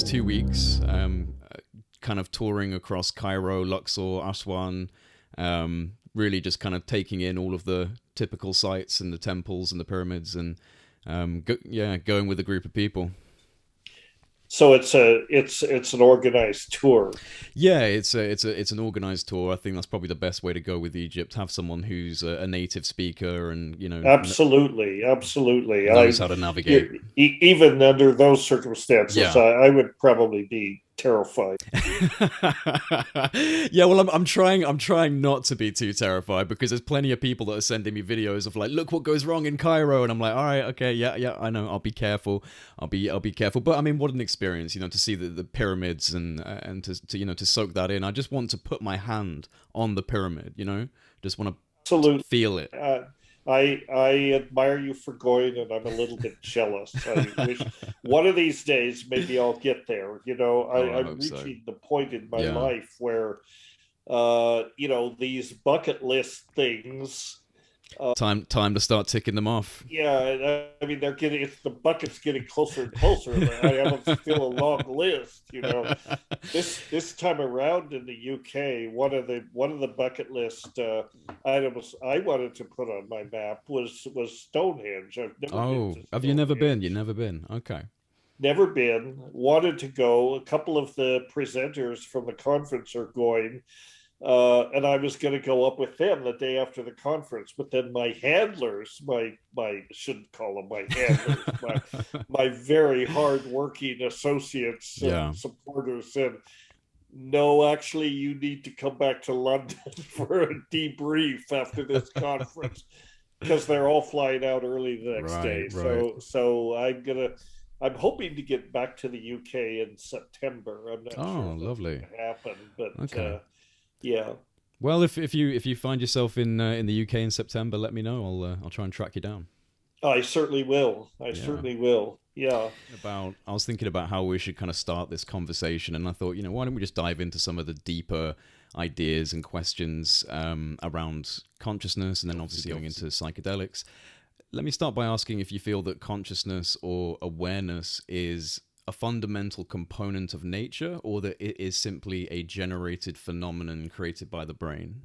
2 weeks, kind of touring across Cairo, Luxor, Aswan, really just kind of taking in all of the typical sites and the temples and the pyramids, and going with a group of people. So it's an organized tour. Yeah, it's an organized tour. I think that's probably the best way to go with Egypt. Have someone who's a native speaker and Absolutely, absolutely. knows how to navigate. Even under those circumstances, Yeah. I would probably be terrified. Yeah, well, I'm trying not to be too terrified, because there's plenty of people that are sending me videos of like, look what goes wrong in Cairo, and I'm like, all right, okay, yeah, I know, I'll be careful, I'll be careful. But I mean, what an experience, to see the pyramids, and to soak that in. I just want to put my hand on the pyramid, just want to Absolutely. feel it. I admire you for going, and I'm a little bit jealous. I wish one of these days maybe I'll get there. Oh, I I'm hope so. reaching the point in my Yeah. life where these bucket list things. Time to start ticking them off. Yeah, I mean they're getting it's the bucket's getting closer and closer. I have still a long list. This time around in the UK, one of the bucket list items I wanted to put on my map was Stonehenge. I've never been Oh, to have you never been? You Stonehenge. never been? Okay. Never been. Wanted to go. A couple of the presenters from the conference are going, and I was going to go up with them the day after the conference, but then my handlers, my shouldn't call them my handlers, my very hardworking associates Yeah. and supporters said, "No, actually, you need to come back to London for a debrief after this conference because they're all flying out early the next Right, day." right. So I'm hoping to get back to the UK in September. I'm not sure Oh, if that's lovely. going to happen, but Okay. yeah. Well, if you find yourself in the UK in September, let me know. I'll try and track you down. I certainly will. I Yeah. certainly will. Yeah. I was thinking about how we should kind of start this conversation, and I thought, why don't we just dive into some of the deeper ideas and questions around consciousness, and then obviously going into psychedelics. Let me start by asking if you feel that consciousness or awareness is a fundamental component of nature, or that it is simply a generated phenomenon created by the brain.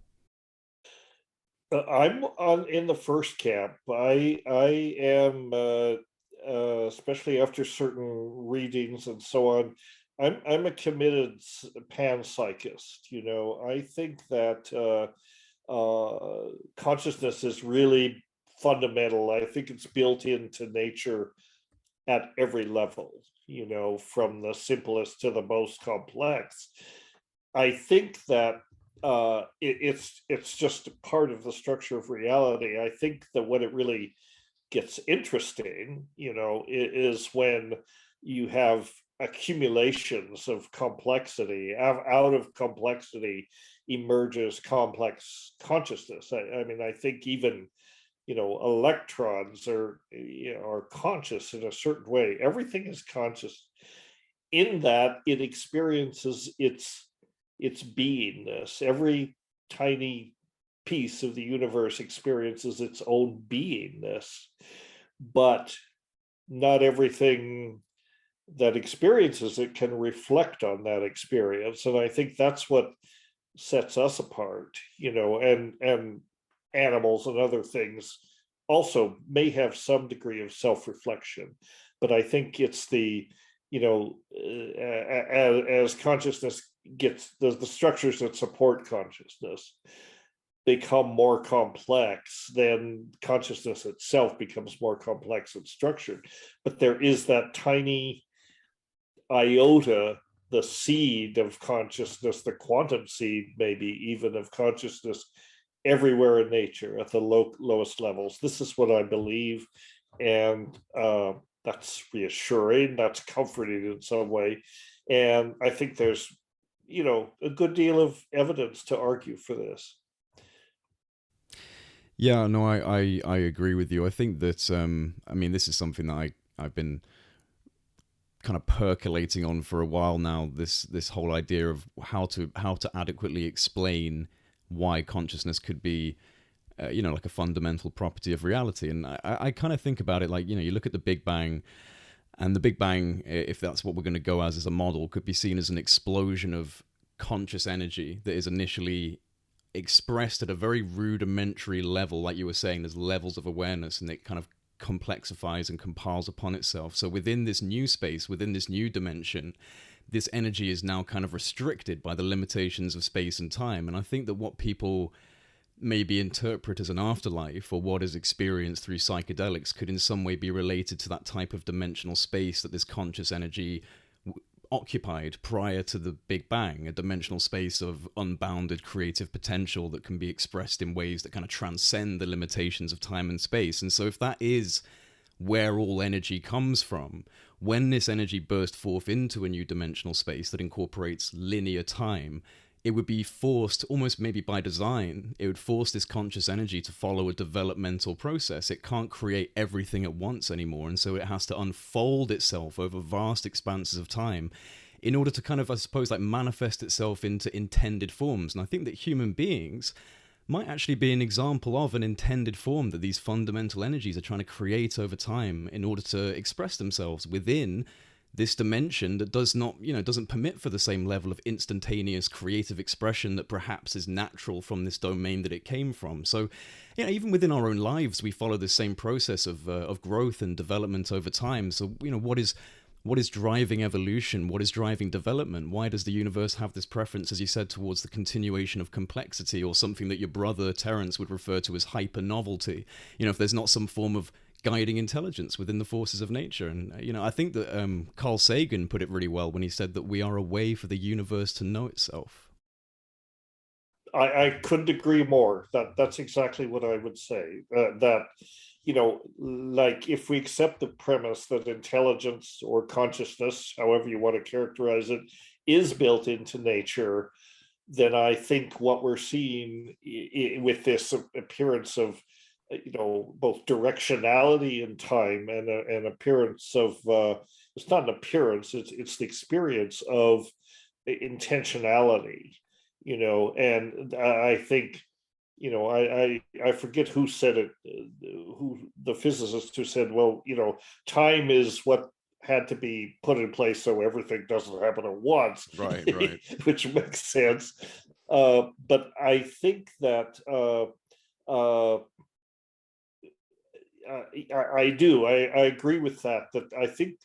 I'm on in the first camp. I am especially after certain readings and so on. I'm a committed panpsychist. I think that consciousness is really fundamental. I think it's built into nature at every level. From the simplest to the most complex. I think that it's just part of the structure of reality. I think that when it really gets interesting, is when you have accumulations of complexity. Out of complexity emerges complex consciousness. I mean, I think even electrons are conscious in a certain way. Everything is conscious in that it experiences its beingness. Every tiny piece of the universe experiences its own beingness, but not everything that experiences it can reflect on that experience. And I think that's what sets us apart, and animals and other things also may have some degree of self-reflection, but I think it's as consciousness gets the structures that support consciousness become more complex, then consciousness itself becomes more complex and structured. But there is that tiny iota, the seed of consciousness, the quantum seed, maybe even of consciousness, everywhere in nature at the lowest levels. This is what I believe, and that's reassuring. That's comforting in some way, and I think there's a good deal of evidence to argue for this. Yeah, no, I agree with you. I think that I mean, this is something that I've been kind of percolating on for a while now. This whole idea of how to adequately explain why consciousness could be like a fundamental property of reality. And I kind of think about it like, you look at the Big Bang, And the Big Bang, if that's what we're going to go as a model, could be seen as an explosion of conscious energy that is initially expressed at a very rudimentary level. Like you were saying, there's levels of awareness, and it kind of complexifies and compiles upon itself. So within this new space, within this new dimension, this energy is now kind of restricted by the limitations of space and time. And I think that what people maybe interpret as an afterlife, or what is experienced through psychedelics, could in some way be related to that type of dimensional space that this conscious energy occupied prior to the Big Bang, a dimensional space of unbounded creative potential that can be expressed in ways that kind of transcend the limitations of time and space. And so if that is where all energy comes from, when this energy burst forth into a new dimensional space that incorporates linear time, it would be forced, almost maybe by design, it would force this conscious energy to follow a developmental process. It can't create everything at once anymore, and so it has to unfold itself over vast expanses of time in order to kind of, I suppose, like manifest itself into intended forms. And I think that human beings might actually be an example of an intended form that these fundamental energies are trying to create over time in order to express themselves within this dimension that does not, doesn't permit for the same level of instantaneous creative expression that perhaps is natural from this domain that it came from. So, even within our own lives, we follow the same process of growth and development over time. So, what is driving evolution? What is driving development? Why does the universe have this preference, as you said, towards the continuation of complexity, or something that your brother Terence would refer to as hyper novelty? If there's not some form of guiding intelligence within the forces of nature. And, I think that Carl Sagan put it really well when he said that we are a way for the universe to know itself. I couldn't agree more. That's exactly what I would say. That, like, if we accept the premise that intelligence or consciousness, however you want to characterize it, is built into nature, then I think what we're seeing with this appearance of, both directionality in time and an appearance of, it's not an appearance, it's the experience of intentionality, and I think, I forget who said it, who the physicist who said, well, time is what had to be put in place so everything doesn't happen at once. Right. Which makes sense. But I think that I do. I agree with that. That I think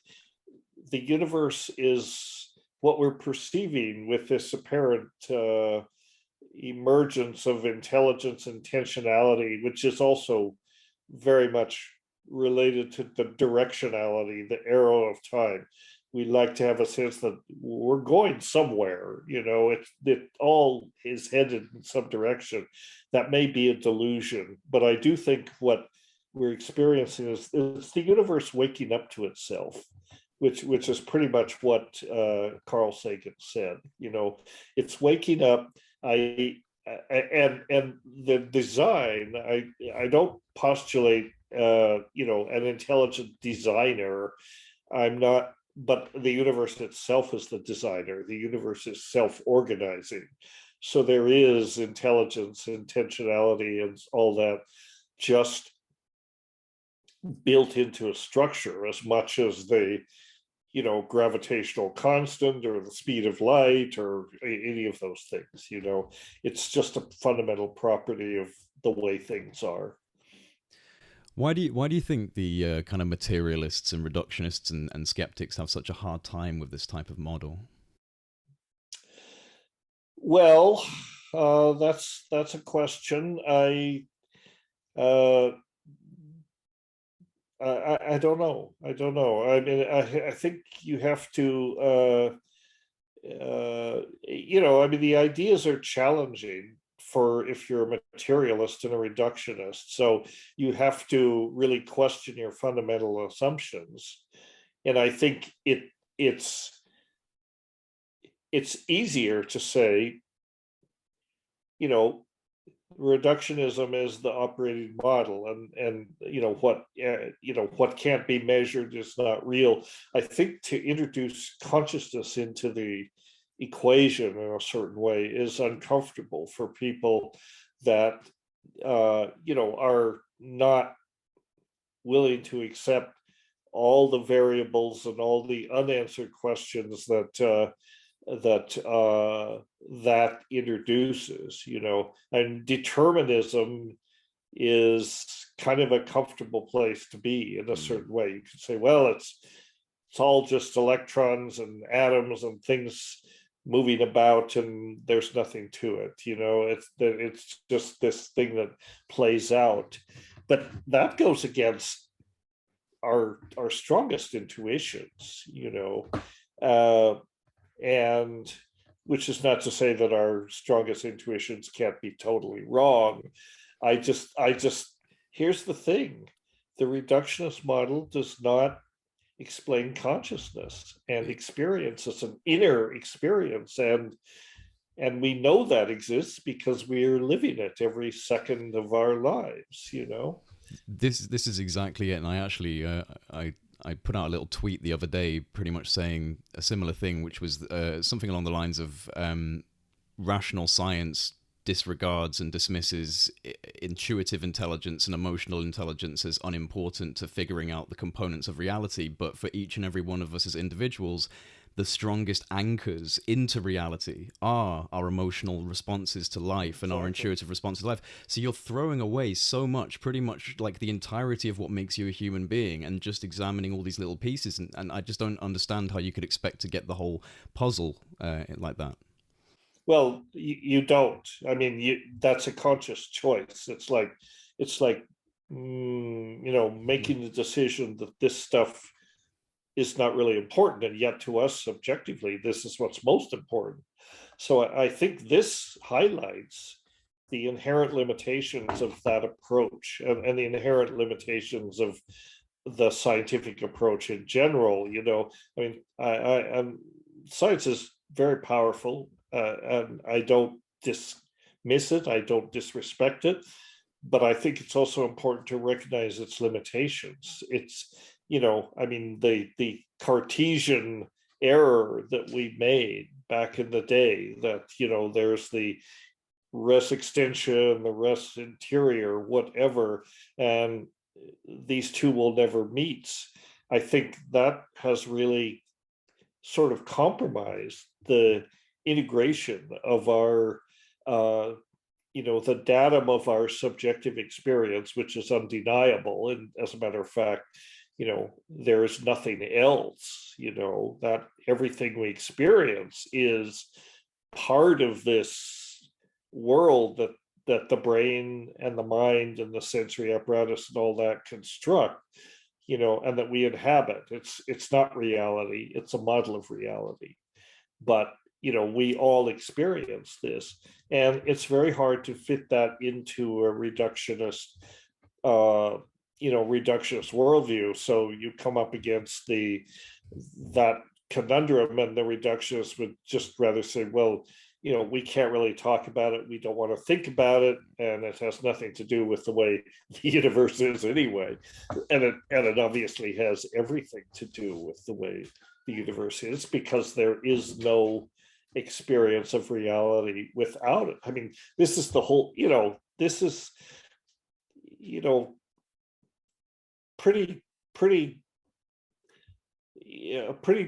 the universe is what we're perceiving with this apparent emergence of intelligence, intentionality, which is also very much related to the directionality, the arrow of time. We like to have a sense that we're going somewhere. It all is headed in some direction. That may be a delusion, but I do think what we're experiencing is it's the universe waking up to itself, which is pretty much what Carl Sagan said. It's waking up. And the design. I don't postulate an intelligent designer. I'm not. But the universe itself is the designer. The universe is self-organizing. So there is intelligence, intentionality, and all that just built into a structure as much as the gravitational constant or the speed of light or any of those things. It's just a fundamental property of the way things are. Why do you think the kind of materialists and reductionists and skeptics have such a hard time with this type of model? Well, that's a question. Uh, I don't know. I don't know. I mean, I think you have to, I mean, the ideas are challenging for if you're a materialist and a reductionist. So you have to really question your fundamental assumptions. And I think it's easier to say, reductionism is the operating model, and what can't be measured is not real. I think to introduce consciousness into the equation in a certain way is uncomfortable for people that are not willing to accept all the variables and all the unanswered questions that introduces, and determinism is kind of a comfortable place to be in a certain way. You could say, well, it's all just electrons and atoms and things moving about, and there's nothing to it. It's just this thing that plays out. But that goes against our strongest intuitions, and which is not to say that our strongest intuitions can't be totally wrong. I just here's the thing: the reductionist model does not explain consciousness and experience. It's an inner experience, and we know that exists because we're living it every second of our lives. This is exactly it. And I actually I put out a little tweet the other day, pretty much saying a similar thing, which was something along the lines of rational science disregards and dismisses intuitive intelligence and emotional intelligence as unimportant to figuring out the components of reality. But for each and every one of us as individuals, the strongest anchors into reality are our emotional responses to life and our intuitive responses to life. So you're throwing away so much, pretty much like the entirety of what makes you a human being, and just examining all these little pieces. And I just don't understand how you could expect to get the whole puzzle like that. Well, you don't. I mean, that's a conscious choice. It's like making the decision that this stuff is not really important, and yet to us subjectively, this is what's most important. So I think this highlights the inherent limitations of that approach, and the inherent limitations of the scientific approach in general. I mean, science is very powerful. And I don't dismiss it, I don't disrespect it, but I think it's also important to recognize its limitations. It's, I mean, the Cartesian error that we made back in the day, that, there's the res extension, the res interior, whatever, and these two will never meet. I think that has really sort of compromised the integration of our the datum of our subjective experience, which is undeniable. And as a matter of fact, there is nothing else, that everything we experience is part of this world that the brain and the mind and the sensory apparatus and all that construct, and that we inhabit. It's not reality, it's a model of reality. But we all experience this, and it's very hard to fit that into a reductionist worldview. So you come up against that conundrum, and the reductionists would just rather say, well, we can't really talk about it, we don't want to think about it, and it has nothing to do with the way the universe is anyway. And it obviously has everything to do with the way the universe is, because there is no experience of reality without it. I mean, this is the whole, this is, pretty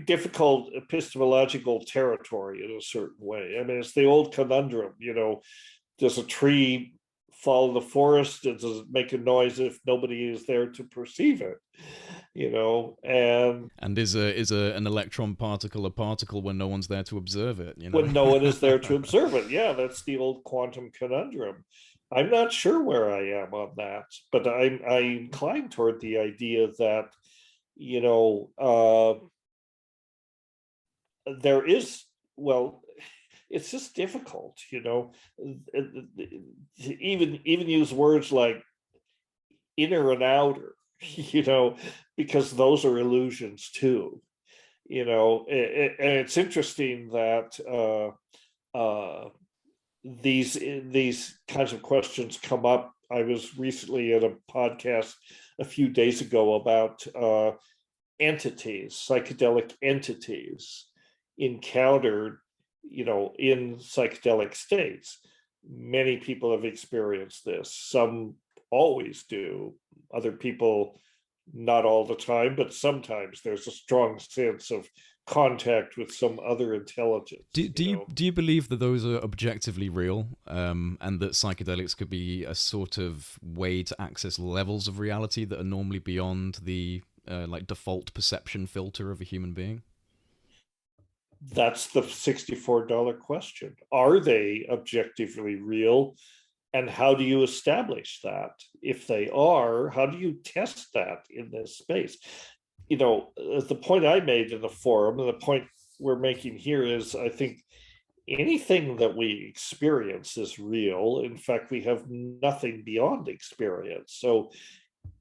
difficult epistemological territory in a certain way. I mean, it's the old conundrum, does a tree fall in the forest, and does it make a noise if nobody is there to perceive it? And is an electron particle a particle when no one's there to observe it? When no one is there to observe it. Yeah, that's the old quantum conundrum. I'm not sure where I am on that, but I incline toward the idea that there is, well, it's just difficult, to even use words like inner and outer, because those are illusions too. And it's interesting that these kinds of questions come up. I was recently at a podcast a few days ago about entities, psychedelic entities encountered, in psychedelic states. Many people have experienced this. Some always do. Other people not all the time, but sometimes there's a strong sense of contact with some other intelligence, Do you believe that those are objectively real, and that psychedelics could be a sort of way to access levels of reality that are normally beyond the like default perception filter of a human being? That's the $64 question. Are they objectively real? And how do you establish that? If they are, how do you test that in this space? The point I made in the forum, and the point we're making here is, I think anything that we experience is real. In fact, we have nothing beyond experience. So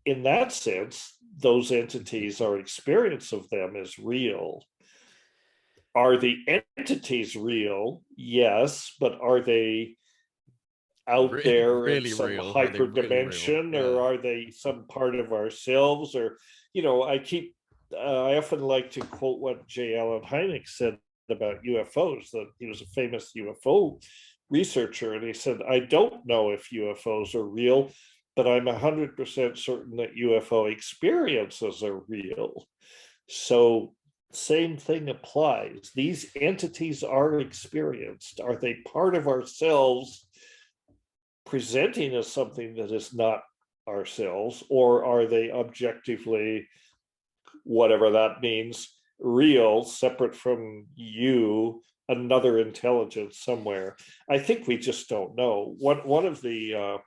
in that sense, those entities, our experience of them is real. Are the entities real? Yes, but are they out there in Really some real? Are they really real? hyperdimension, Yeah. or are they some part of ourselves? Or, I often like to quote what J. Allen Hynek said about UFOs, that he was a famous UFO researcher, and he said, I don't know if UFOs are real, but I'm 100% certain that UFO experiences are real. So same thing applies. These entities are experienced. Are they part of ourselves, presenting as something that is not ourselves, or are they objectively, whatever that means, real, separate from you, another intelligence somewhere? I think we just don't know. One of the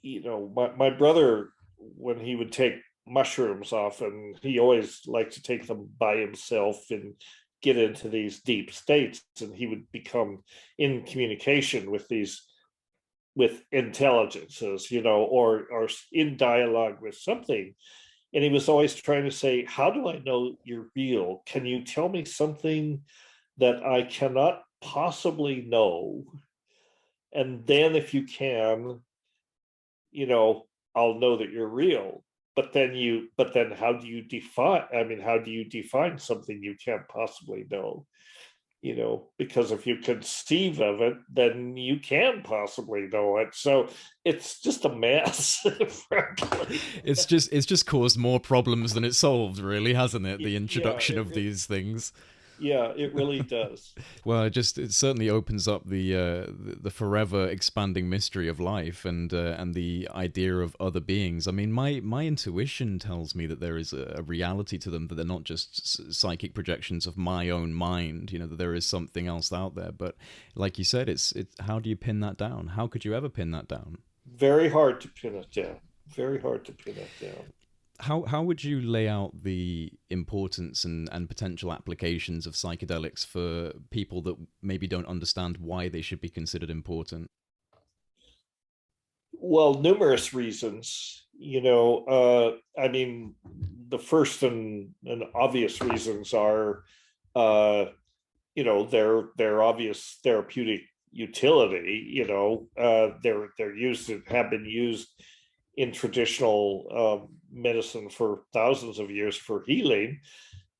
my brother, when he would take mushrooms off, and he always liked to take them by himself and get into these deep states, and he would become in communication with intelligences, or in dialogue with something. And he was always trying to say, how do I know you're real? Can you tell me something that I cannot possibly know? And then if you can, I'll know that you're real. But then how do you define something you can't possibly know? Because if you conceive of it, then you can possibly know it. So it's just a mess, frankly. It's just caused more problems than it solved, really, hasn't it? The Yeah, introduction of these things. yeah, it really does. Well, it certainly opens up the forever expanding mystery of life, and the idea of other beings. I mean, my intuition tells me that there is a reality to them, that they're not just psychic projections of my own mind. That there is something else out there. But like you said, it's how do you pin that down? How could you ever pin that down? Very hard to pin it down. Very hard to pin it down. How would you lay out the importance and potential applications of psychedelics for people that maybe don't understand why they should be considered important? Well, numerous reasons. I mean, the first and obvious reasons are, uh, their obvious therapeutic utility. They're used and have been used in traditional medicine for thousands of years for healing.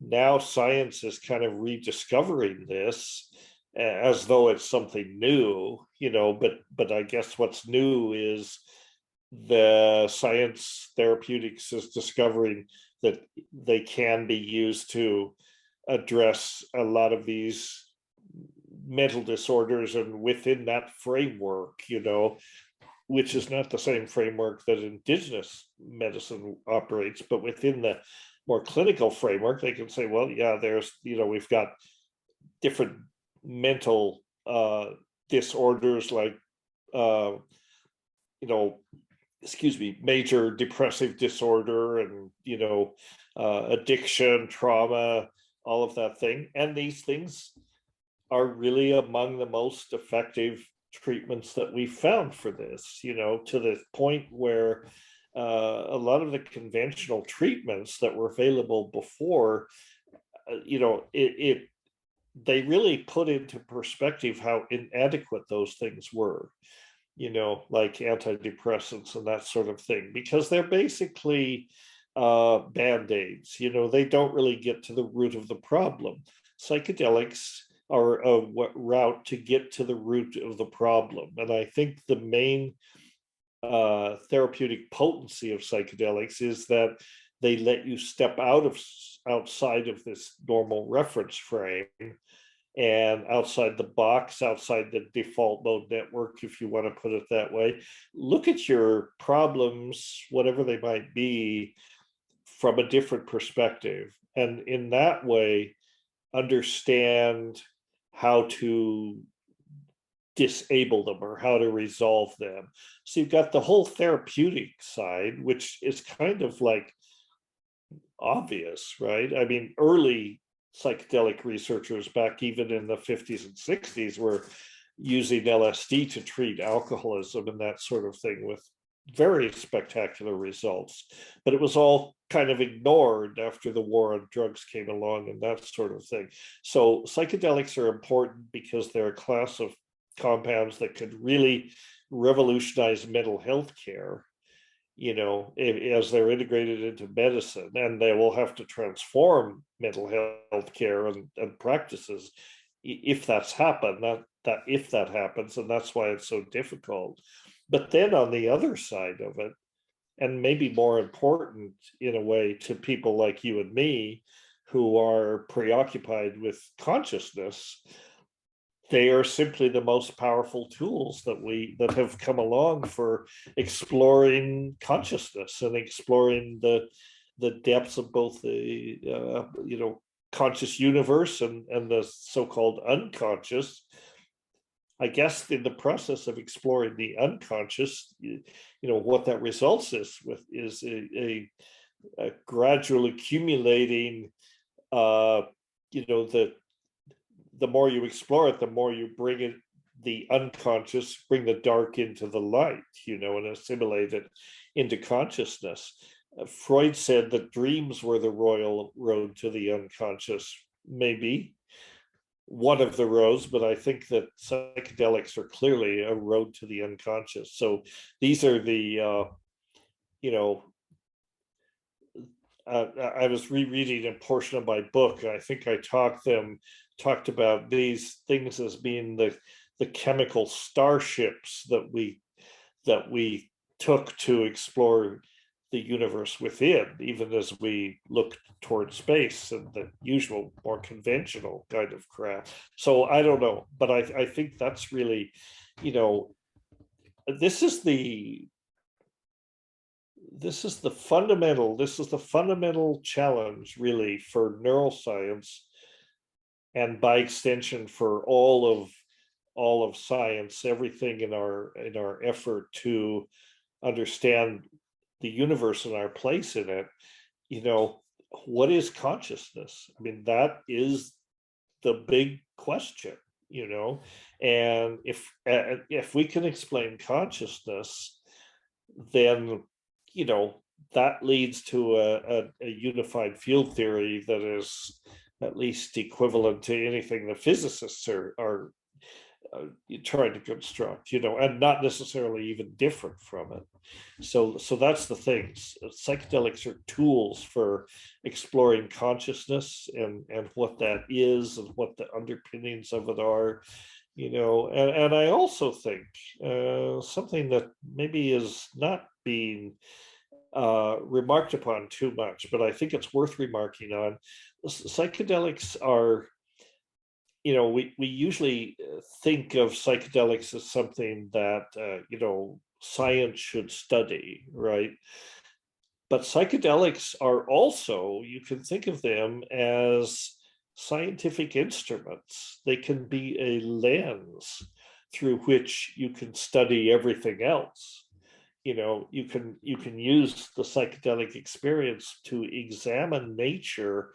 Now science is kind of rediscovering this as though it's something new, but I guess what's new is the science therapeutics is discovering that they can be used to address a lot of these mental disorders, and within that framework, which is not the same framework that indigenous medicine operates, but within the more clinical framework, they can say, well, yeah, we've got different mental disorders, like, uh, major depressive disorder, and, addiction, trauma, all of that thing. And these things are really among the most effective treatments that we found for this, to the point where a lot of the conventional treatments that were available before, they really put into perspective how inadequate those things were, like antidepressants and that sort of thing, because they're basically band-aids. They don't really get to the root of the problem. Psychedelics are a route to get to the root of the problem. And I think the main therapeutic potency of psychedelics is that they let you step outside of this normal reference frame and outside the box, outside the default mode network, if you want to put it that way. Look at your problems, whatever they might be, from a different perspective. And in that way, understand how to disable them or how to resolve them. So you've got the whole therapeutic side, which is kind of like obvious, right? I mean, early psychedelic researchers back even in the 50s and 60s were using LSD to treat alcoholism and that sort of thing with very spectacular results. But it was all kind of ignored after the war on drugs came along and that sort of thing. So psychedelics are important because they're a class of compounds that could really revolutionize mental health care, you know, as they're integrated into medicine, and they will have to transform mental health care and practices if that's happened, that if that happens, and that's why it's so difficult. But then on the other side of it, and maybe more important in a way to people like you and me who are preoccupied with consciousness, they are simply the most powerful tools that have come along for exploring consciousness and exploring the depths of both the you know, conscious universe and the so-called unconscious. I guess in the process of exploring the unconscious, you know, what that results is a gradual accumulating, you know, the more you explore it, the more you bring it, the unconscious, bring the dark into the light, you know, and assimilate it into consciousness. Freud said that dreams were the royal road to the unconscious. Maybe one of the roads, but I think that psychedelics are clearly a road to the unconscious. So these are the, you know, I was rereading a portion of my book. I think I talked about these things as being the chemical starships that we took to explore the universe within, even as we look toward space and the usual more conventional kind of crap. So I don't know, but I think that's really, you know, this is the fundamental challenge really for neuroscience, and by extension for all of science, everything in our effort to understand the universe and our place in it. You know, what is consciousness? I mean, that is the big question, you know. And if we can explain consciousness, then, you know, that leads to a unified field theory that is at least equivalent to anything the physicists are trying to construct, you know, and not necessarily even different from it. So that's the things. Psychedelics are tools for exploring consciousness and what that is and what the underpinnings of it are, you know. And I also think something that maybe is not being remarked upon too much, but I think it's worth remarking on. Psychedelics are, you know, we usually think of psychedelics as something that, you know, science should study, right? But psychedelics are also, you can think of them as scientific instruments. They can be a lens through which you can study everything else. You know, you can use the psychedelic experience to examine nature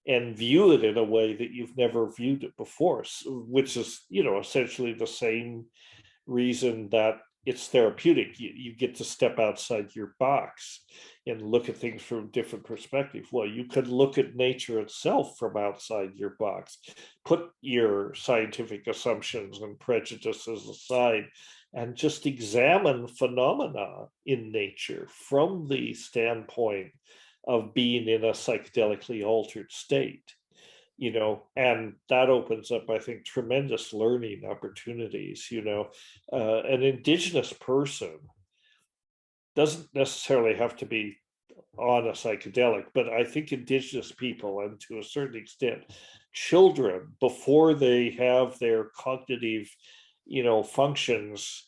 and view it in a way that you've never viewed it before, which is, you know, essentially the same reason that it's therapeutic. You get to step outside your box and look at things from a different perspective. Well, you could look at nature itself from outside your box, put your scientific assumptions and prejudices aside, and just examine phenomena in nature from the standpoint of being in a psychedelically altered state, you know. And that opens up, I think, tremendous learning opportunities, you know. An indigenous person doesn't necessarily have to be on a psychedelic, but I think indigenous people, and to a certain extent, children, before they have their cognitive, functions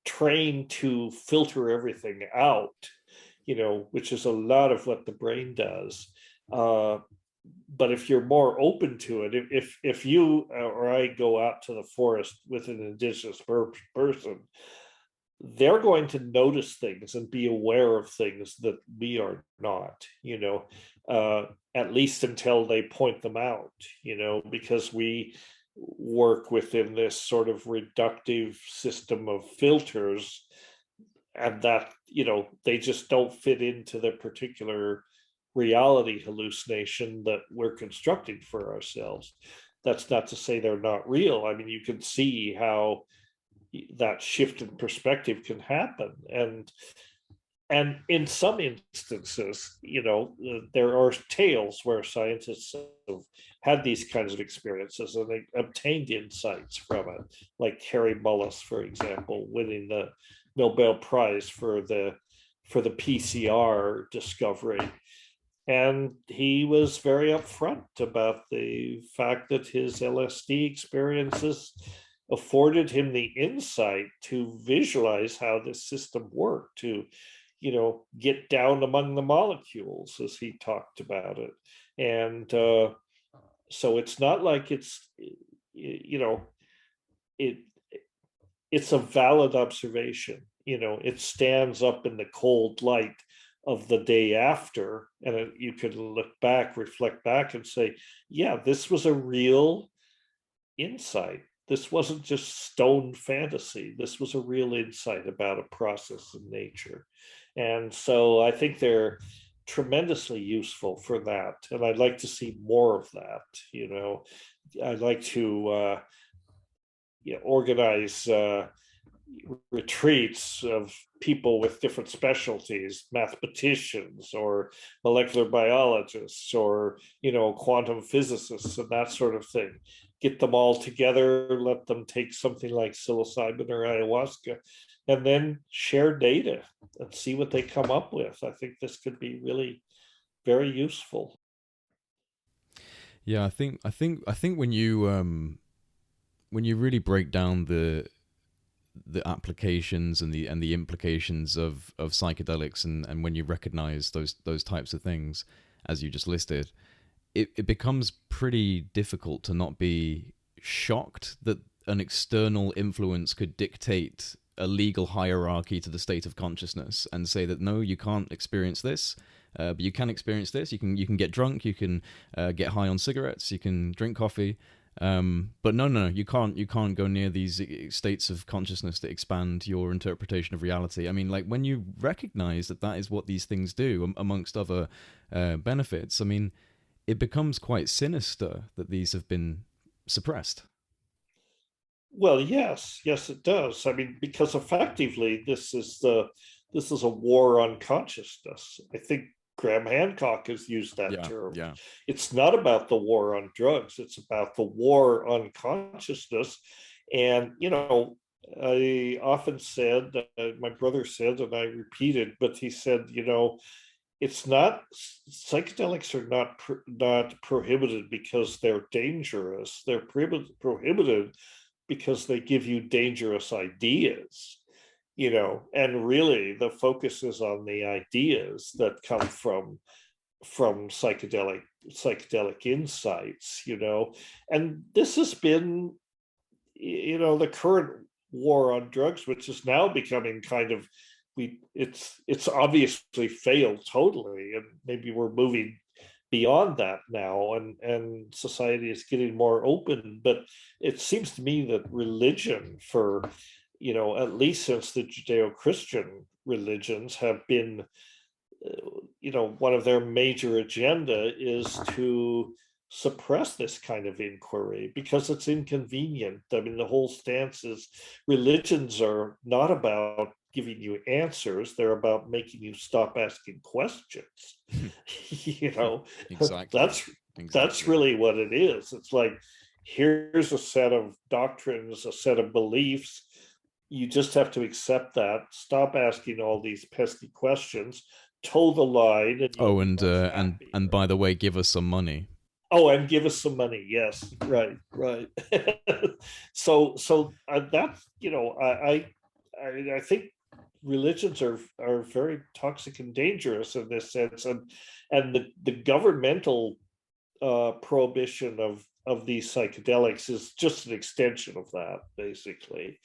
trained to filter everything out, which is a lot of what the brain does. But if you're more open to it, if you or I go out to the forest with an indigenous person, they're going to notice things and be aware of things that we are not, at least until they point them out, because we work within this sort of reductive system of filters, and that, they just don't fit into the particular reality hallucination that we're constructing for ourselves. That's not to say they're not real. I mean, you can see how that shift in perspective can happen, and in some instances, there are tales where scientists have had these kinds of experiences and they obtained insights from it, like Harry Mullis, for example, winning the Nobel Prize for the PCR discovery. And he was very upfront about the fact that his LSD experiences afforded him the insight to visualize how this system worked, to, get down among the molecules, as he talked about it. And so it's not like it's, it's a valid observation. It stands up in the cold light of the day after, and you could look back, reflect back, and say, yeah, this was a real insight. This wasn't just stone fantasy. This was a real insight about a process in nature. And so I think they're tremendously useful for that. And I'd like to see more of that. I'd like to organize retreats of people with different specialties, mathematicians or molecular biologists or quantum physicists and that sort of thing. Get them all together, let them take something like psilocybin or ayahuasca, and then share data and see what they come up with. I think this could be really very useful. Yeah, I think when you really break down the applications and the implications of psychedelics, and when you recognize those types of things as you just listed, it becomes pretty difficult to not be shocked that an external influence could dictate a legal hierarchy to the state of consciousness and say that no, you can't experience this, but you can experience this. You can get drunk, you can get high on cigarettes, you can drink coffee. But no, you can't go near these states of consciousness that expand your interpretation of reality. I mean, like, when you recognize that is what these things do, amongst other benefits, I mean, it becomes quite sinister that these have been suppressed. Well, yes, it does. I mean, because effectively this is a war on consciousness. I think Graham Hancock has used that term. Yeah. It's not about the war on drugs, it's about the war on consciousness. And, I often said, my brother said, and I repeated, but he said, it's not, psychedelics are not prohibited because they're dangerous. They're prohibited because they give you dangerous ideas. And really the focus is on the ideas that come from psychedelic insights. And this has been, the current war on drugs, which is now becoming kind of, it's obviously failed totally, and maybe we're moving beyond that now, and society is getting more open. But it seems to me that religion, for at least since the Judeo-Christian religions have been, one of their major agenda is to suppress this kind of inquiry because it's inconvenient. I mean, the whole stance is religions are not about giving you answers, they're about making you stop asking questions. Exactly. That's really what it is. It's like, here's a set of doctrines, a set of beliefs, you just have to accept that, stop asking all these pesky questions, toe the line, and you'll Oh, be much and happier. by the way, give us some money. Oh, and give us some money. Yes, right, right. So that's, I think religions are very toxic and dangerous in this sense, and the governmental prohibition of these psychedelics is just an extension of that, basically.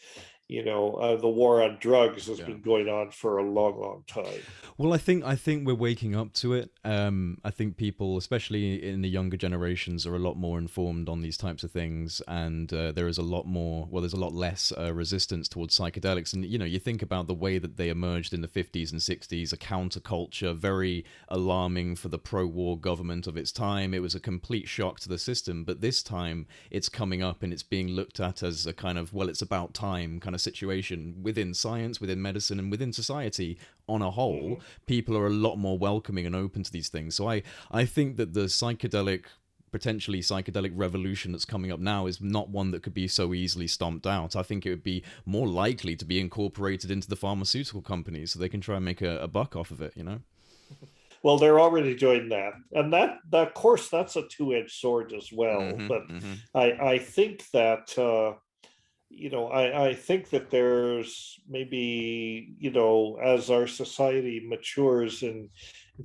The war on drugs has Yeah. been going on for a long, long time. Well, I think we're waking up to it. I think people, especially in the younger generations, are a lot more informed on these types of things, and there is a lot more. Well, there's a lot less resistance towards psychedelics. And you think about the way that they emerged in the 50s and 60s, a counterculture, very alarming for the pro-war government of its time. It was a complete shock to the system. But this time, it's coming up and it's being looked at as a kind of, well, it's about time kind of situation within science, within medicine, and within society on a whole. Mhm. People are a lot more welcoming and open to these things. So I think that the potentially psychedelic revolution that's coming up now is not one that could be so easily stomped out. I think it would be more likely to be incorporated into the pharmaceutical companies so they can try and make a buck off of it. Well, they're already doing that, and that of course that's a two-edged sword as well. Mm-hmm, But mm-hmm. I think that I think that there's maybe, as our society matures and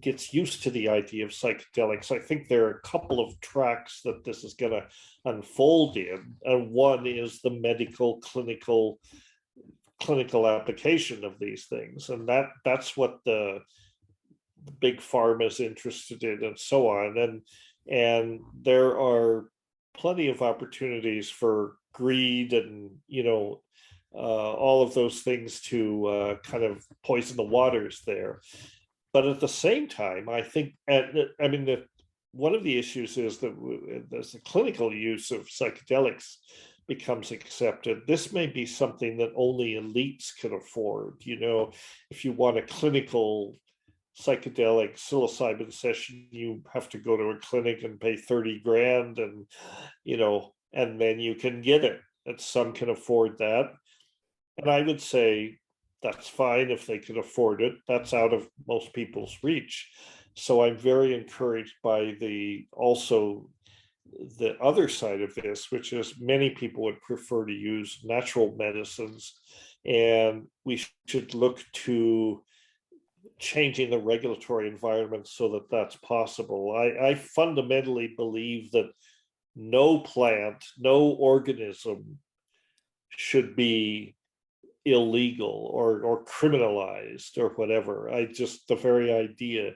gets used to the idea of psychedelics, I think there are a couple of tracks that this is going to unfold in. And one is the medical clinical application of these things. And that's what the big pharma is interested in, and so on. And there are plenty of opportunities for greed and all of those things to kind of poison the waters there. But at the same time, I think, I mean, one of the issues is that as the clinical use of psychedelics becomes accepted, this may be something that only elites can afford. If you want a clinical psychedelic psilocybin session, you have to go to a clinic and pay 30 grand, and then you can get it, and some can afford that. And I would say that's fine if they can afford it. That's out of most people's reach. So I'm very encouraged by also the other side of this, which is many people would prefer to use natural medicines, and we should look to changing the regulatory environment so that that's possible. I fundamentally believe that no plant, no organism should be illegal or criminalized or whatever. The very idea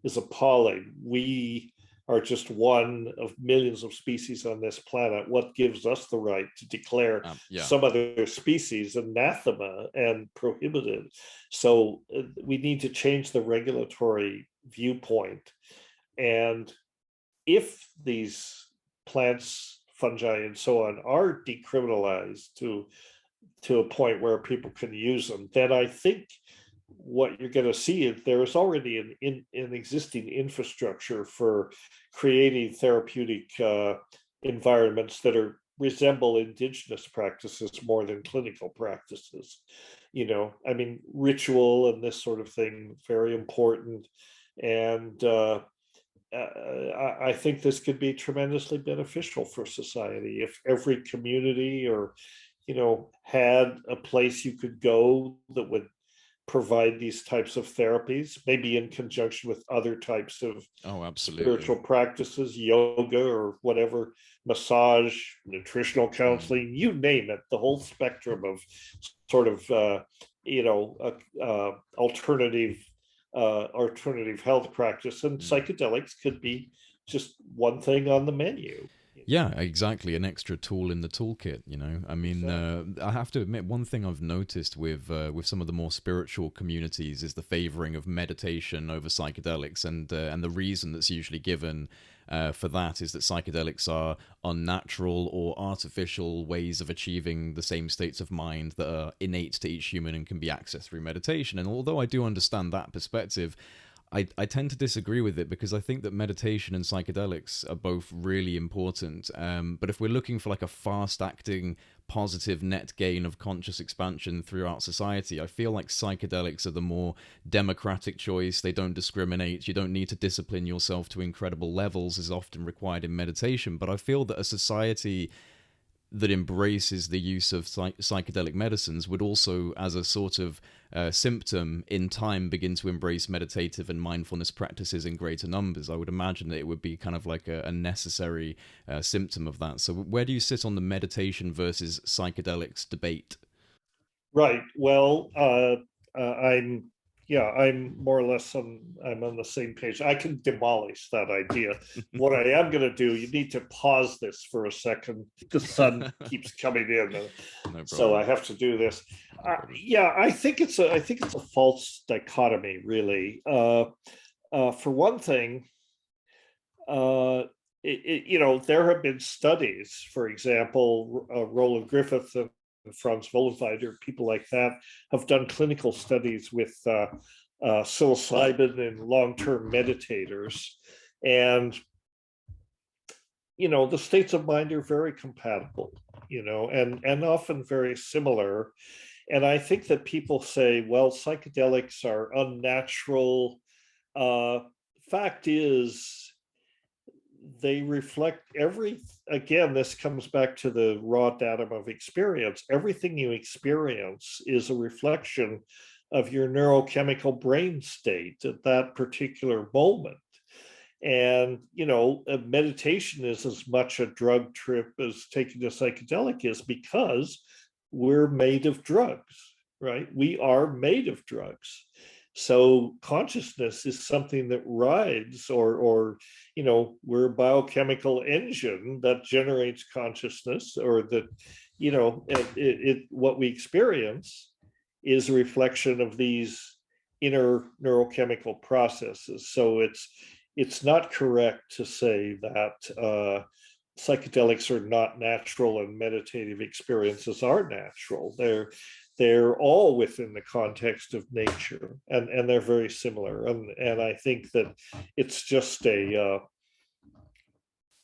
is appalling. We are just one of millions of species on this planet. What gives us the right to declare Yeah. some other species anathema and prohibited? So we need to change the regulatory viewpoint. And if these plants, fungi, and so on are decriminalized to a point where people can use them, then I think what you're going to see is there is already an existing infrastructure for creating therapeutic environments that resemble indigenous practices more than clinical practices. I mean, ritual and this sort of thing, very important. And I think this could be tremendously beneficial for society if every community or had a place you could go that would provide these types of therapies, maybe in conjunction with other types of spiritual practices, yoga or whatever, massage, nutritional counseling, you name it, the whole spectrum of sort of alternative health practice. And psychedelics could be just one thing on the menu. Yeah, exactly. An extra tool in the toolkit, I mean, Exactly. I have to admit, one thing I've noticed with some of the more spiritual communities is the favoring of meditation over psychedelics, and the reason that's usually given for that is that psychedelics are unnatural or artificial ways of achieving the same states of mind that are innate to each human and can be accessed through meditation. And although I do understand that perspective, I tend to disagree with it because I think that meditation and psychedelics are both really important. But if we're looking for like a fast acting, positive net gain of conscious expansion throughout society, I feel like psychedelics are the more democratic choice. They don't discriminate. You don't need to discipline yourself to incredible levels, as often required in meditation. But I feel that a society that embraces the use of psychedelic medicines would also, as a sort of symptom, in time begin to embrace meditative and mindfulness practices in greater numbers. I would imagine that it would be kind of like a necessary symptom of that. So where do you sit on the meditation versus psychedelics debate? Right. Well, I'm yeah, I'm more or less I'm on the same page. I can demolish that idea. What I am going to do, you need to pause this for a second. The sun keeps coming in, No so I problem. have to do this. No problem. Yeah, I think it's a false dichotomy, really. For one thing, uh, there have been studies, for example, Roland Griffith and Franz Wollenfeider, people like that, have done clinical studies with psilocybin and long-term meditators. And, the states of mind are very compatible, and often very similar. And I think that people say, well, psychedelics are unnatural. Uh, Fact is, they reflect again, this comes back to the raw datum of experience. Everything you experience is a reflection of your neurochemical brain state at that particular moment. And, a meditation is as much a drug trip as taking a psychedelic is, because we're made of drugs, right? We are made of drugs. So consciousness is something that rides, or we're a biochemical engine that generates consciousness, or that, what we experience is a reflection of these inner neurochemical processes. So it's not correct to say that psychedelics are not natural and meditative experiences are natural. They're all within the context of nature, and they're very similar. And I think that it's just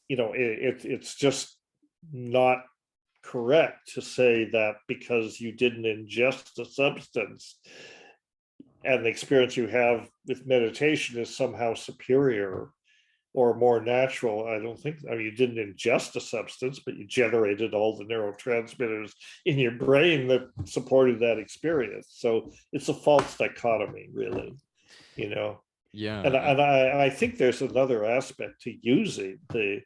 it's just not correct to say that because you didn't ingest a substance and the experience you have with meditation is somehow superior or more natural. I don't think, I mean, you didn't ingest a substance, but you generated all the neurotransmitters in your brain that supported that experience. So it's a false dichotomy, really, And Yeah. I think there's another aspect to using the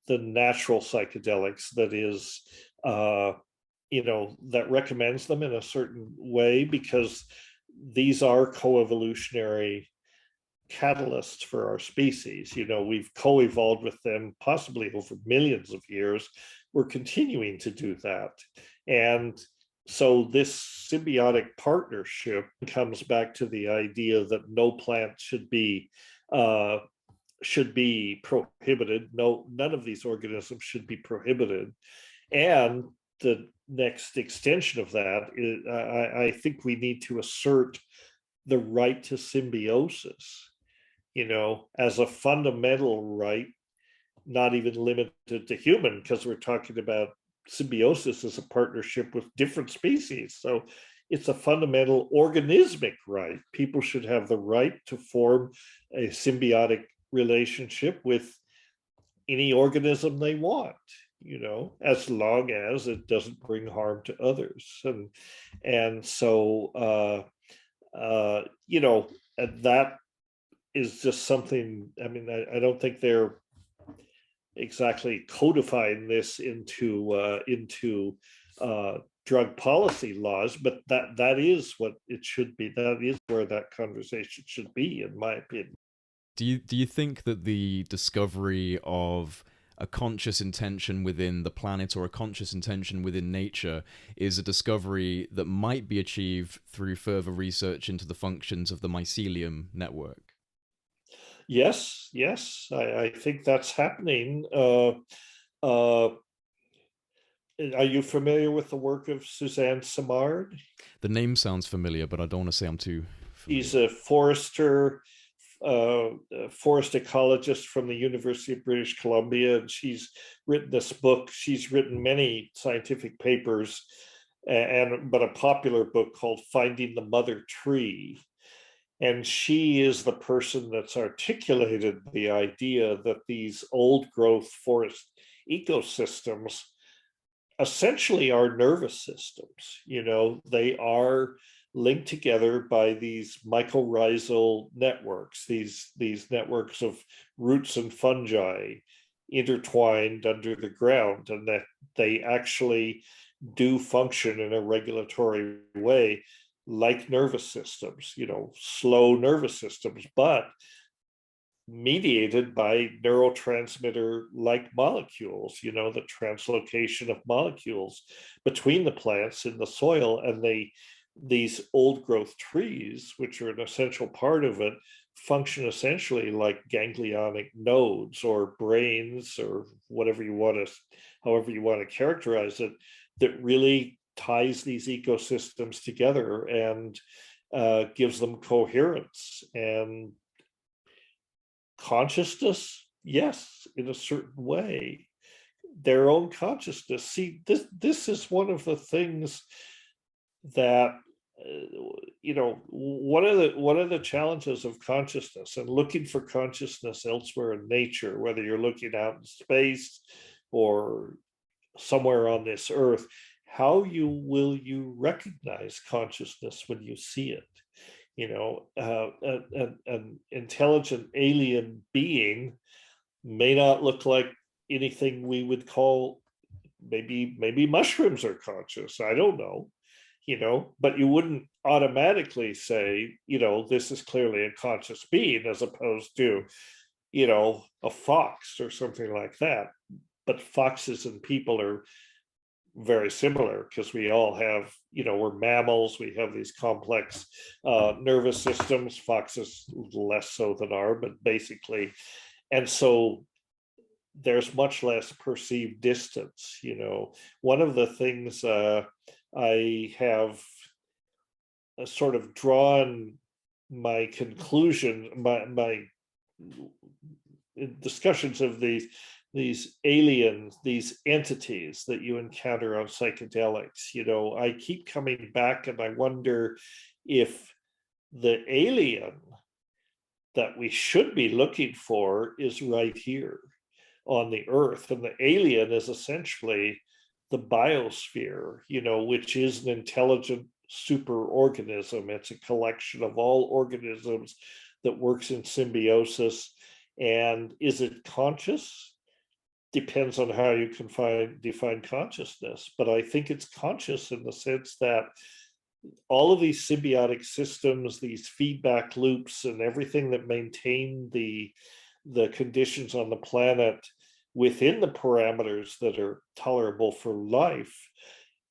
natural psychedelics that is, that recommends them in a certain way, because these are co-evolutionary catalysts for our species. We've co-evolved with them possibly over millions of years. We're continuing to do that. And so this symbiotic partnership comes back to the idea that no plant should be prohibited. No, none of these organisms should be prohibited. And the next extension of that is, I think we need to assert the right to symbiosis, as a fundamental right, not even limited to human, because we're talking about symbiosis as a partnership with different species. So it's a fundamental organismic right. People should have the right to form a symbiotic relationship with any organism they want, as long as it doesn't bring harm to others. And so that is just something. I mean, I don't think they're exactly codifying this into drug policy laws, but that is what it should be. That is where that conversation should be, in my opinion. Do you think that the discovery of a conscious intention within the planet or a conscious intention within nature is a discovery that might be achieved through further research into the functions of the mycelium network? Yes, I think that's happening. Uh, are you familiar with the work of Suzanne Simard? The name sounds familiar, but I don't want to say I'm too familiar. She's a forester forest ecologist from the University of British Columbia, and she's written this book. She's written many scientific papers, but a popular book called Finding the Mother Tree. And she is the person that's articulated the idea that these old growth forest ecosystems essentially are nervous systems. They are linked together by these mycorrhizal networks, these networks of roots and fungi intertwined under the ground, and that they actually do function in a regulatory way like nervous systems, slow nervous systems, but mediated by neurotransmitter like molecules, the translocation of molecules between the plants in the soil. And these old growth trees, which are an essential part of it, function essentially like ganglionic nodes or brains, or however you want to characterize it, that really ties these ecosystems together and gives them coherence and consciousness. Yes, in a certain way, their own consciousness. See, this is one of the things that one of the challenges of consciousness and looking for consciousness elsewhere in nature, whether you're looking out in space or somewhere on this earth, how will you recognize consciousness when you see it? An intelligent alien being may not look like anything we would call, maybe mushrooms are conscious. I don't know, but you wouldn't automatically say, this is clearly a conscious being, as opposed to, a fox or something like that. But foxes and people are very similar because we all have, we're mammals, we have these complex nervous systems. Foxes less so than are, but basically. And so there's much less perceived distance. One of the things I have sort of drawn my conclusion, my discussions of these aliens, these entities that you encounter on psychedelics. I keep coming back and I wonder if the alien that we should be looking for is right here on the earth. And the alien is essentially the biosphere, which is an intelligent superorganism. It's a collection of all organisms that works in symbiosis. And is it conscious? Depends on how you can define consciousness. But I think it's conscious in the sense that all of these symbiotic systems, these feedback loops, and everything that maintain the conditions on the planet within the parameters that are tolerable for life,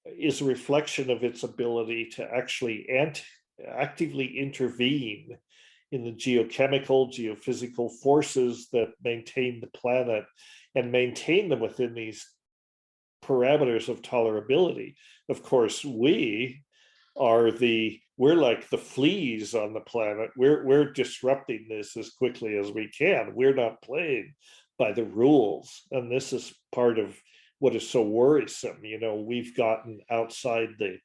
is a reflection of its ability to actually actively intervene in the geochemical, geophysical forces that maintain the planet and maintain them within these parameters of tolerability. Of course, we're like the fleas on the planet. We're disrupting this as quickly as we can. We're not playing by the rules. And this is part of what is so worrisome. We've gotten outside the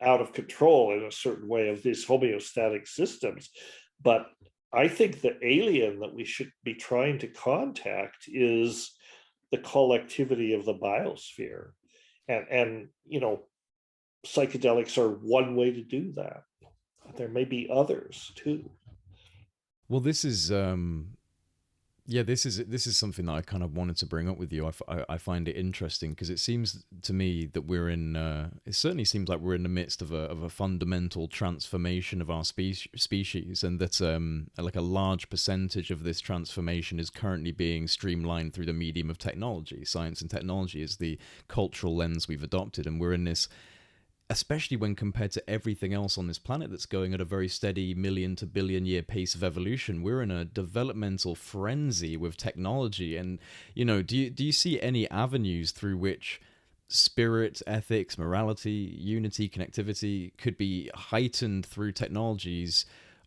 out of control in a certain way of these homeostatic systems. But I think the alien that we should be trying to contact is the collectivity of the biosphere. And psychedelics are one way to do that. There may be others too. Well, this is this is something that I kind of wanted to bring up with you. I find it interesting because it seems to me that we're in. It certainly seems like we're in the midst of a fundamental transformation of our species, and that like a large percentage of this transformation is currently being streamlined through the medium of technology. Science and technology is the cultural lens we've adopted, and we're in this. Especially when compared to everything else on this planet that's going at a very steady million to billion year pace of evolution, we're in a developmental frenzy with technology. And, do you see any avenues through which spirit, ethics, morality, unity, connectivity could be heightened through technologies?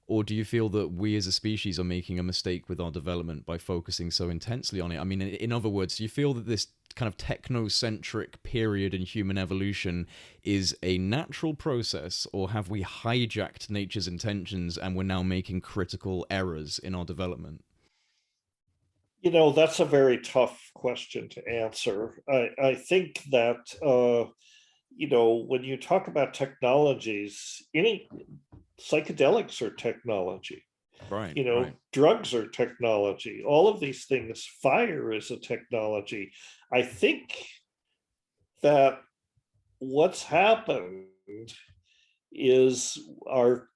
Or do you feel that we as a species are making a mistake with our development by focusing so intensely on it? I mean, in other words, do you feel that this kind of technocentric period in human evolution is a natural process, or have we hijacked nature's intentions and we're now making critical errors in our development? That's a very tough question to answer. I think that, when you talk about technologies, any psychedelics are technology, Right, right. drugs are technology, all of these things, fire is a technology. I think that what's happened is our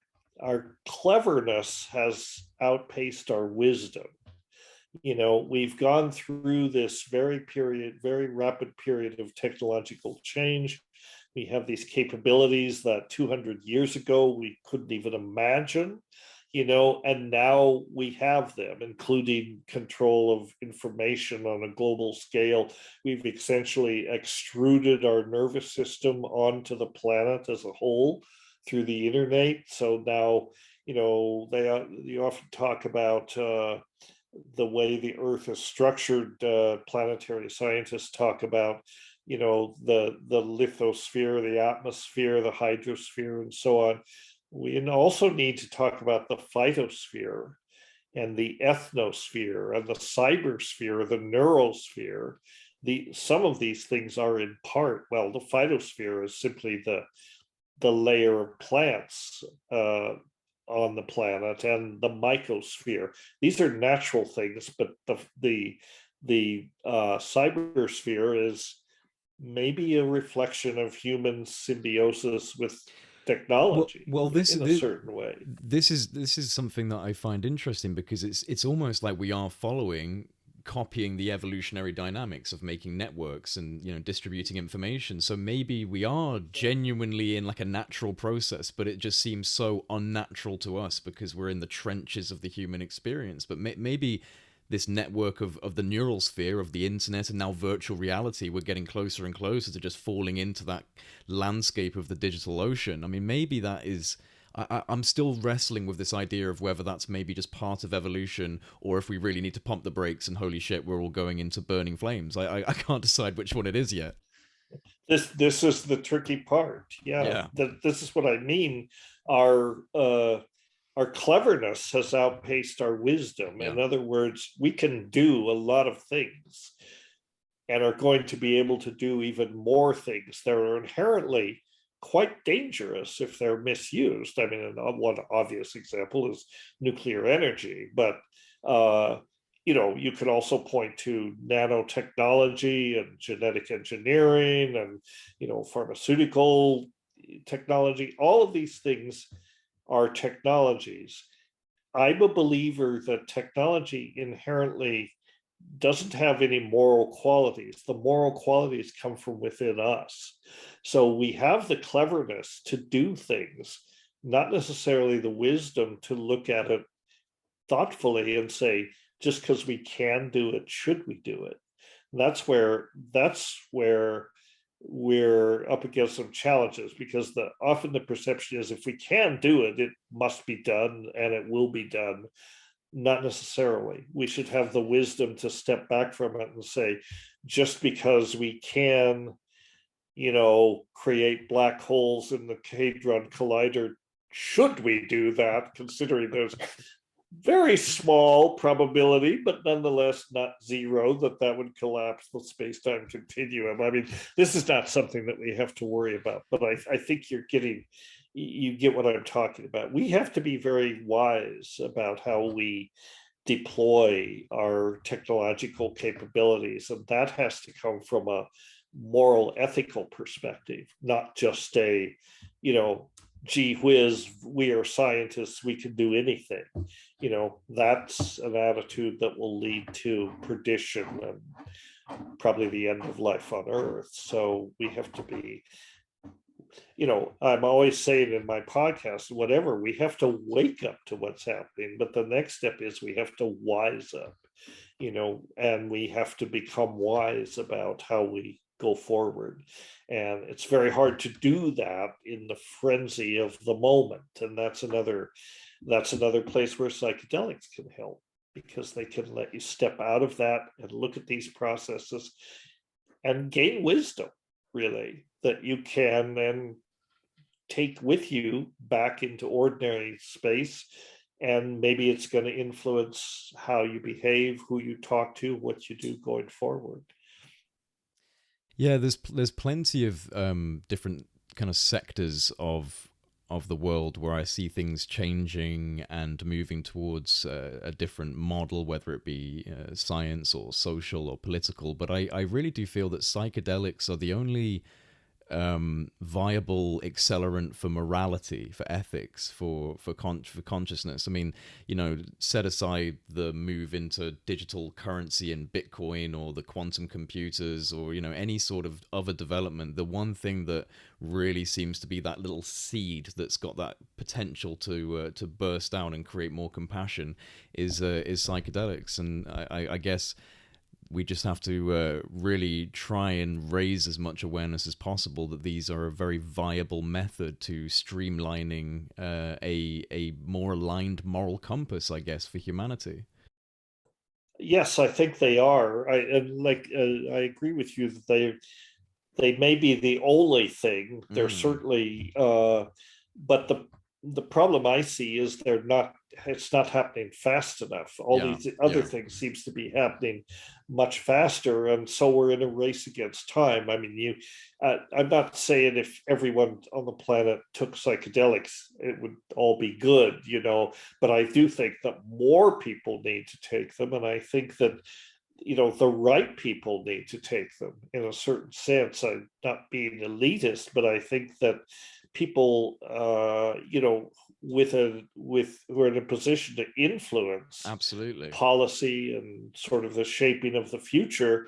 cleverness has outpaced our wisdom. We've gone through this very rapid period of technological change. We have these capabilities that 200 years ago we couldn't even imagine, and now we have them, including control of information on a global scale. We've essentially extruded our nervous system onto the planet as a whole through the internet. So now, you often talk about the way the Earth is structured. Planetary scientists talk about, the lithosphere, the atmosphere, the hydrosphere, and so on. We also need to talk about the phytosphere and the ethnosphere and the cybersphere, the neurosphere. Some of these things are in part, well, the phytosphere is simply the layer of plants on the planet, and the mycosphere. These are natural things, but the cybersphere is maybe a reflection of human symbiosis with technology Well, in a certain way. this is something that I find interesting, because it's almost like we are copying the evolutionary dynamics of making networks and distributing information. So maybe we are genuinely in like a natural process, but it just seems so unnatural to us because we're in the trenches of the human experience. But maybe this network of the neural sphere of the internet and now virtual reality, we're getting closer and closer to just falling into that landscape of the digital ocean. I mean, maybe that is, I'm still wrestling with this idea of whether that's maybe just part of evolution, or if we really need to pump the brakes and holy shit, we're all going into burning flames. I can't decide which one it is yet. This is the tricky part. Yeah, Yeah. this is what I mean. Our our cleverness has outpaced our wisdom. Yeah. In other words, we can do a lot of things and are going to be able to do even more things that are inherently quite dangerous if they're misused. I mean, one obvious example is nuclear energy, but you could also point to nanotechnology and genetic engineering and pharmaceutical technology. All of these things are technologies. I'm a believer that technology inherently doesn't have any moral qualities. The moral qualities come from within us. So we have the cleverness to do things, not necessarily the wisdom to look at it thoughtfully and say, just because we can do it, should we do it? And that's where we're up against some challenges, because often the perception is if we can do it, it must be done and it will be done. Not necessarily. We should have the wisdom to step back from it and say, just because we can, create black holes in the Hadron Collider, should we do that, considering there's very small probability, but nonetheless not zero, that would collapse the space-time continuum. I mean, this is not something that we have to worry about, but I think you get what I'm talking about. We have to be very wise about how we deploy our technological capabilities, and that has to come from a moral, ethical perspective, not just a, gee whiz, we are scientists, we can do anything. That's an attitude that will lead to perdition and probably the end of life on Earth. So we have to be, I'm always saying in my podcast, whatever, we have to wake up to what's happening. But the next step is we have to wise up, and we have to become wise about how we go forward. And it's very hard to do that in the frenzy of the moment. And that's another that's another place where psychedelics can help, because they can let you step out of that and look at these processes and gain wisdom, really, that you can then take with you back into ordinary space. And maybe it's going to influence how you behave, who you talk to, what you do going forward. Yeah, there's plenty of different kind of sectors of the world where I see things changing and moving towards a different model, whether it be science or social or political. But I really do feel that psychedelics are the only viable accelerant for morality, for ethics, for consciousness. I mean, set aside the move into digital currency and Bitcoin or the quantum computers or any sort of other development. The one thing that really seems to be that little seed that's got that potential to burst out and create more compassion is psychedelics, and I guess we just have to really try and raise as much awareness as possible that these are a very viable method to streamlining a more aligned moral compass, I guess, for humanity. Yes, I think they are. I agree with you that they may be the only thing. They're Mm. certainly, but the problem I see is they're not. It's not happening fast enough. All Yeah, these other yeah. things seems to be happening much faster, and so we're in a race against time. I mean, I'm not saying if everyone on the planet took psychedelics, it would all be good, but I do think that more people need to take them, and I think that the right people need to take them in a certain sense. I'm not being elitist, but I think that people, with who are in a position to influence Absolutely. policy and sort of the shaping of the future,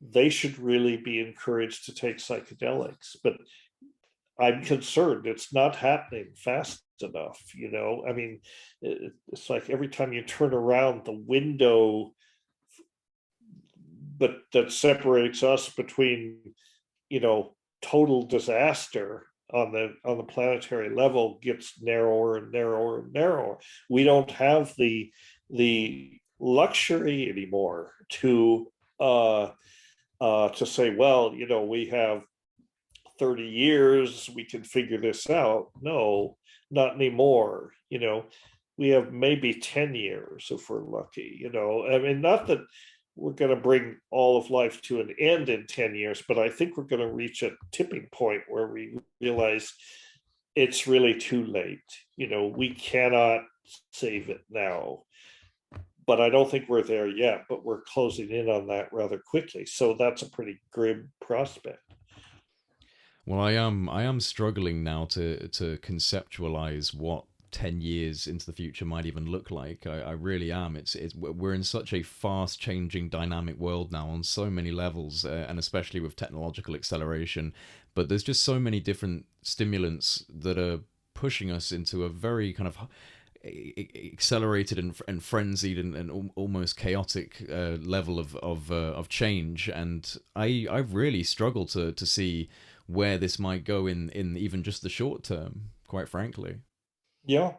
they should really be encouraged to take psychedelics. But I'm concerned it's not happening fast enough. I mean, it's like every time you turn around, the window but that separates us between total disaster on the planetary level gets narrower and narrower and narrower. We don't have the luxury anymore to say, well, we have 30 years, we can figure this out. No, not anymore. We have maybe 10 years if we're lucky. I mean, not that we're going to bring all of life to an end in 10 years, but I think we're going to reach a tipping point where we realize it's really too late. We cannot save it now. But I don't think we're there yet, but we're closing in on that rather quickly. So that's a pretty grim prospect. Well, I am struggling now to conceptualize what 10 years into the future might even look like. I really am. We're in such a fast changing dynamic world now on so many levels, and especially with technological acceleration, but there's just so many different stimulants that are pushing us into a very kind of accelerated and frenzied and almost chaotic level of change, and I really struggle to see where this might go in even just the short term, quite frankly. Yeah.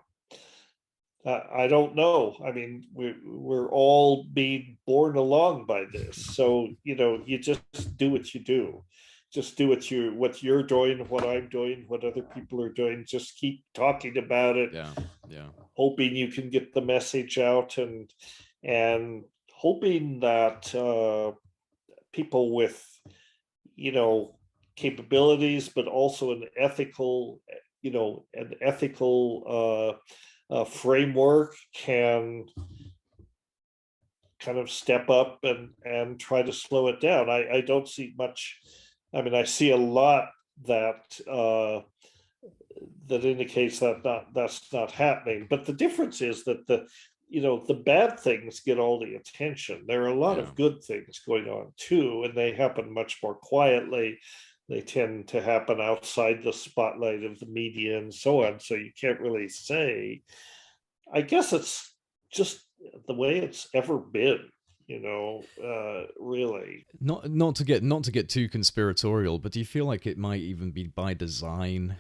I don't know. I mean, we're all being born along by this. So, you just do what you do. Just do what you're doing, what I'm doing, what other people are doing. Just keep talking about it, Yeah, yeah. hoping you can get the message out, and hoping that people with you know capabilities, but also an ethical framework can kind of step up and try to slow it down. I don't see much. I mean, I see a lot that that indicates that's not happening. But the difference is that the bad things get all the attention. There are a lot Yeah. of good things going on too, and they happen much more quietly. They tend to happen outside the spotlight of the media and so on. So you can't really say. I guess it's just the way it's ever been. Really. Not to get too conspiratorial, but do you feel like it might even be by design,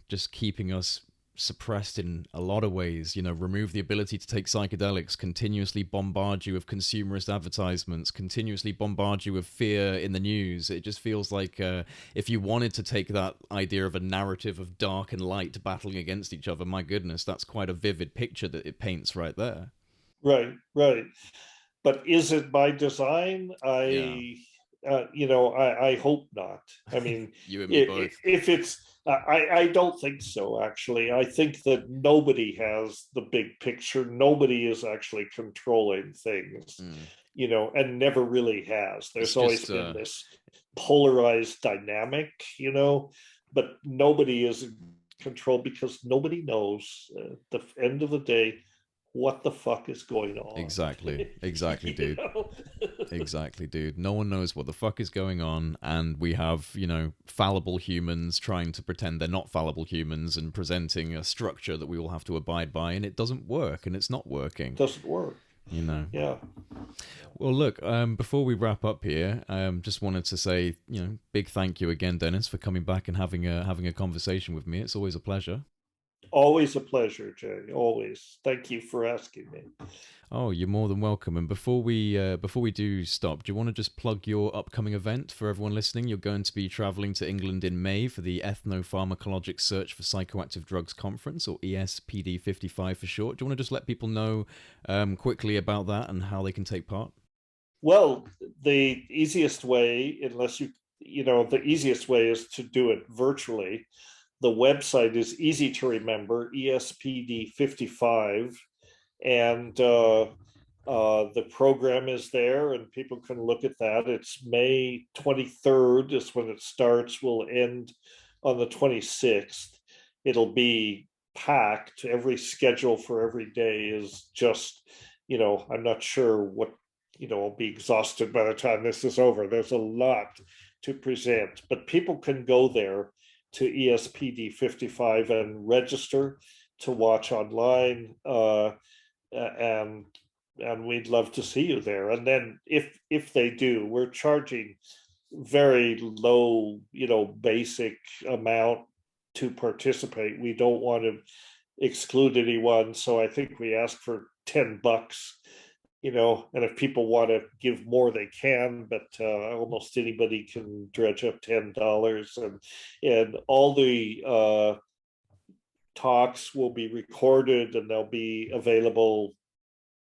just keeping us suppressed in a lot of ways. Remove the ability to take psychedelics, continuously bombard you with consumerist advertisements, continuously bombard you with fear in the news. It just feels like if you wanted to take that idea of a narrative of dark and light battling against each other, my goodness, that's quite a vivid picture that it paints right there. Right, right. But is it by design? Yeah. I hope not. I mean, You and me both. if it's, I don't think so, actually. I think that nobody has the big picture. Nobody is actually controlling things, Mm. and never really has. It's There's always just been this polarized dynamic, but nobody is in control because nobody knows at the end of the day what the fuck is going on. exactly, dude. Exactly, dude. No one knows what the fuck is going on, and we have, fallible humans trying to pretend they're not fallible humans and presenting a structure that we all have to abide by, and it doesn't work, and it's not working. Doesn't work. Yeah. Well, look, before we wrap up here, just wanted to say, big thank you again, Dennis, for coming back and having a conversation with me. It's always a pleasure. Always a pleasure, Jay. Always. Thank you for asking me. Oh, you're more than welcome. And before we do stop, do you want to just plug your upcoming event for everyone listening? You're going to be traveling to England in May for the Ethnopharmacologic Search for Psychoactive Drugs Conference, or ESPD55 for short. Do you want to just let people know quickly about that and how they can take part? Well, the easiest way, the easiest way is to do it virtually. The website is easy to remember, ESPD55, and the program is there, and people can look at that. It's May 23rd is when it starts. Will end on the 26th. It'll be packed. Every schedule for every day is just, I'm not sure what, I'll be exhausted by the time this is over. There's a lot to present, but people can go there to ESPD55 and register to watch online, and we'd love to see you there. And then if they do, we're charging very low, basic amount to participate. We don't want to exclude anyone, so I think we ask for $10. And if people want to give more, they can, but almost anybody can dredge up $10. And all the talks will be recorded, and they'll be available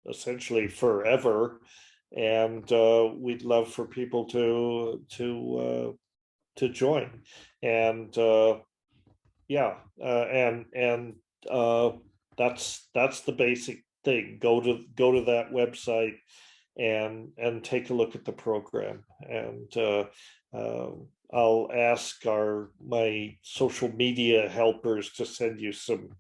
essentially forever. And we'd love for people to join. And that's the basic thing. Go to that website and take a look at the program. And I'll ask my social media helpers to send you some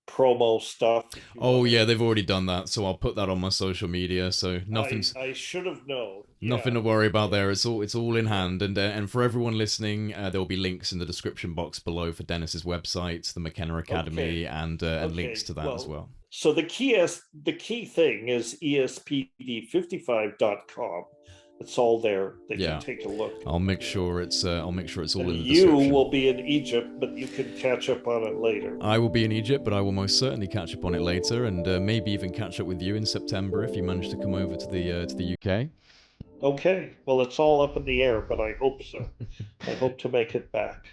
promo stuff. Oh yeah, they've already done that, so I'll put that on my social media. So nothing's. I should have known. Nothing to worry about there. It's all in hand, and for everyone listening, there will be links in the description box below for Dennis's website, the McKenna Academy, and links to that as well. So the key thing is ESPD55.com. It's all there. They can take a look. I'll make sure it's all in the description. You will be in Egypt, but you can catch up on it later. I will be in Egypt, but I will most certainly catch up on it later, and maybe even catch up with you in September if you manage to come over to the UK. Okay, well, it's all up in the air, but I hope so. I hope to make it back.